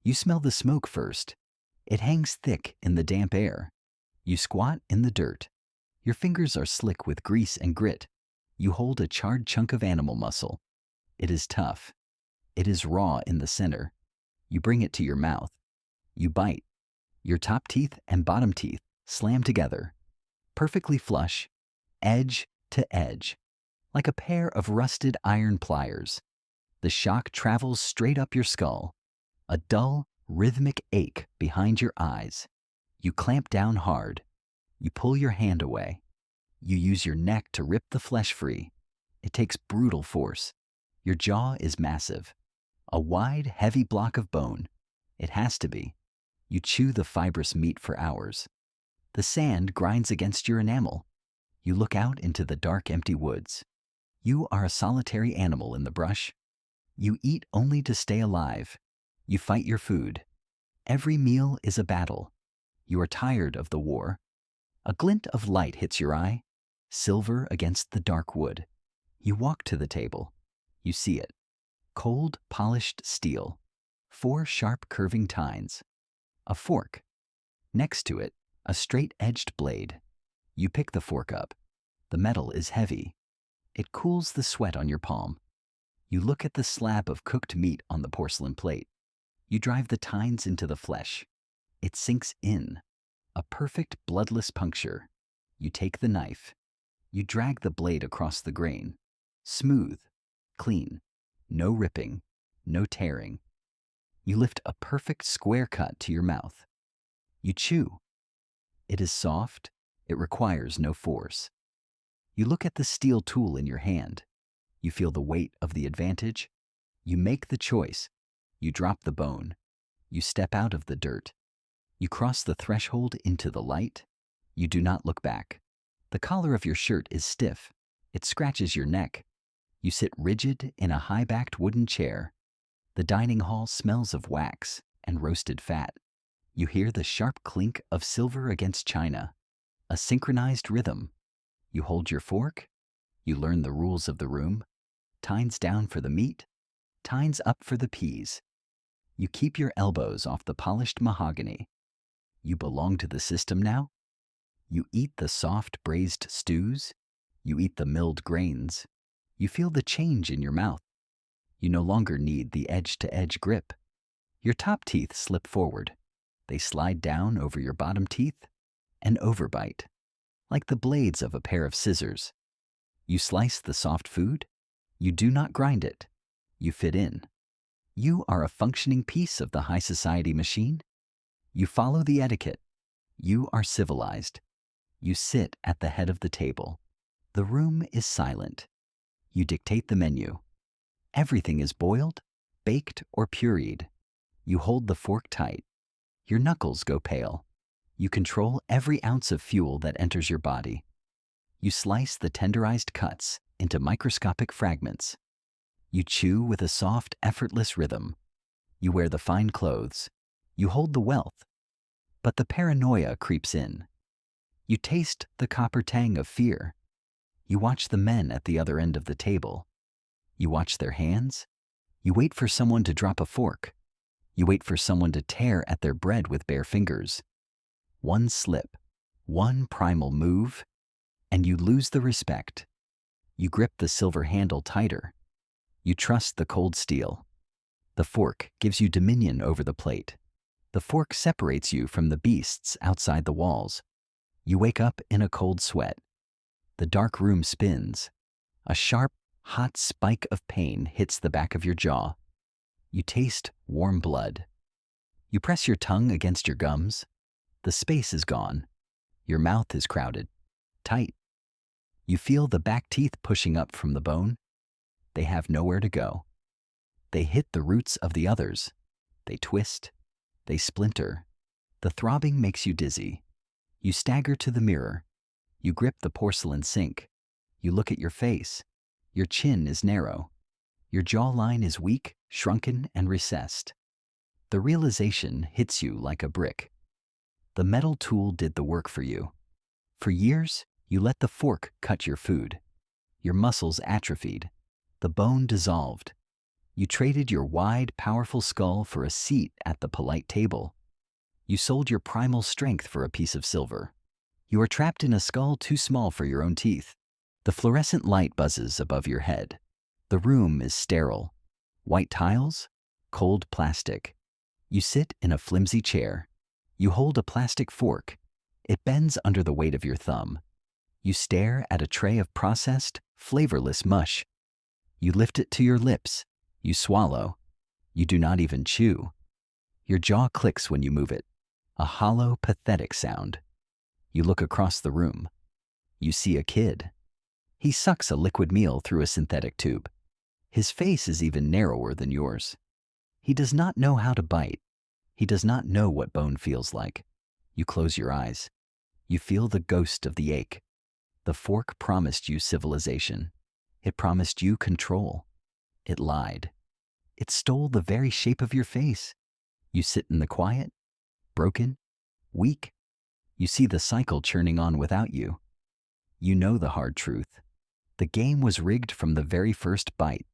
You smell the smoke first. It hangs thick in the damp air. You squat in the dirt. Your fingers are slick with grease and grit. You hold a charred chunk of animal muscle. It is tough. It is raw in the center. You bring it to your mouth. You bite. Your top teeth and bottom teeth slam together, perfectly flush, edge to edge, like a pair of rusted iron pliers. The shock travels straight up your skull, a dull, rhythmic ache behind your eyes. You clamp down hard. You pull your hand away. You use your neck to rip the flesh free. It takes brutal force. Your jaw is massive, a wide, heavy block of bone. It has to be. You chew the fibrous meat for hours. The sand grinds against your enamel. You look out into the dark, empty woods. You are a solitary animal in the brush. You eat only to stay alive. You fight your food. Every meal is a battle. You are tired of the war. A glint of light hits your eye, silver against the dark wood. You walk to the table. You see it. Cold, polished steel. 4 sharp, curving tines. A fork. Next to it, a straight-edged blade. You pick the fork up. The metal is heavy. It cools the sweat on your palm. You look at the slab of cooked meat on the porcelain plate. You drive the tines into the flesh. It sinks in. A perfect bloodless puncture. You take the knife. You drag the blade across the grain. Smooth, clean, no ripping, no tearing. You lift a perfect square cut to your mouth. You chew. It is soft. It requires no force. You look at the steel tool in your hand. You feel the weight of the advantage. You make the choice. You drop the bone. You step out of the dirt. You cross the threshold into the light. You do not look back. The collar of your shirt is stiff. It scratches your neck. You sit rigid in a high-backed wooden chair. The dining hall smells of wax and roasted fat. You hear the sharp clink of silver against china, a synchronized rhythm. You hold your fork. You learn the rules of the room. Tines down for the meat, tines up for the peas. You keep your elbows off the polished mahogany. You belong to the system now. You eat the soft braised stews. You eat the milled grains. You feel the change in your mouth. You no longer need the edge-to-edge grip. Your top teeth slip forward. They slide down over your bottom teeth, an overbite, like the blades of a pair of scissors. You slice the soft food. You do not grind it. You fit in. You are a functioning piece of the high society machine. You follow the etiquette. You are civilized. You sit at the head of the table. The room is silent. You dictate the menu. Everything is boiled, baked, or pureed. You hold the fork tight. Your knuckles go pale. You control every ounce of fuel that enters your body. You slice the tenderized cuts into microscopic fragments. You chew with a soft, effortless rhythm. You wear the fine clothes. You hold the wealth. But the paranoia creeps in. You taste the copper tang of fear. You watch the men at the other end of the table. You watch their hands. You wait for someone to drop a fork. You wait for someone to tear at their bread with bare fingers. One slip, one primal move, and you lose the respect. You grip the silver handle tighter. You trust the cold steel. The fork gives you dominion over the plate. The fork separates you from the beasts outside the walls. You wake up in a cold sweat. The dark room spins. A sharp, hot spike of pain hits the back of your jaw. You taste warm blood. You press your tongue against your gums. The space is gone. Your mouth is crowded, tight. You feel the back teeth pushing up from the bone. They have nowhere to go. They hit the roots of the others. They twist. They splinter. The throbbing makes you dizzy. You stagger to the mirror. You grip the porcelain sink. You look at your face. Your chin is narrow. Your jawline is weak, shrunken, and recessed. The realization hits you like a brick. The metal tool did the work for you. For years, you let the fork cut your food. Your muscles atrophied. The bone dissolved. You traded your wide, powerful skull for a seat at the polite table. You sold your primal strength for a piece of silver. You are trapped in a skull too small for your own teeth. The fluorescent light buzzes above your head. The room is sterile. White tiles, cold plastic. You sit in a flimsy chair. You hold a plastic fork. It bends under the weight of your thumb. You stare at a tray of processed, flavorless mush. You lift it to your lips. You swallow. You do not even chew. Your jaw clicks when you move it. A hollow, pathetic sound. You look across the room. You see a kid. He sucks a liquid meal through a synthetic tube. His face is even narrower than yours. He does not know how to bite. He does not know what bone feels like. You close your eyes. You feel the ghost of the ache. The fork promised you civilization. It promised you control. It lied. It stole the very shape of your face. You sit in the quiet, broken, weak. You see the cycle churning on without you. You know the hard truth. The game was rigged from the very first bite.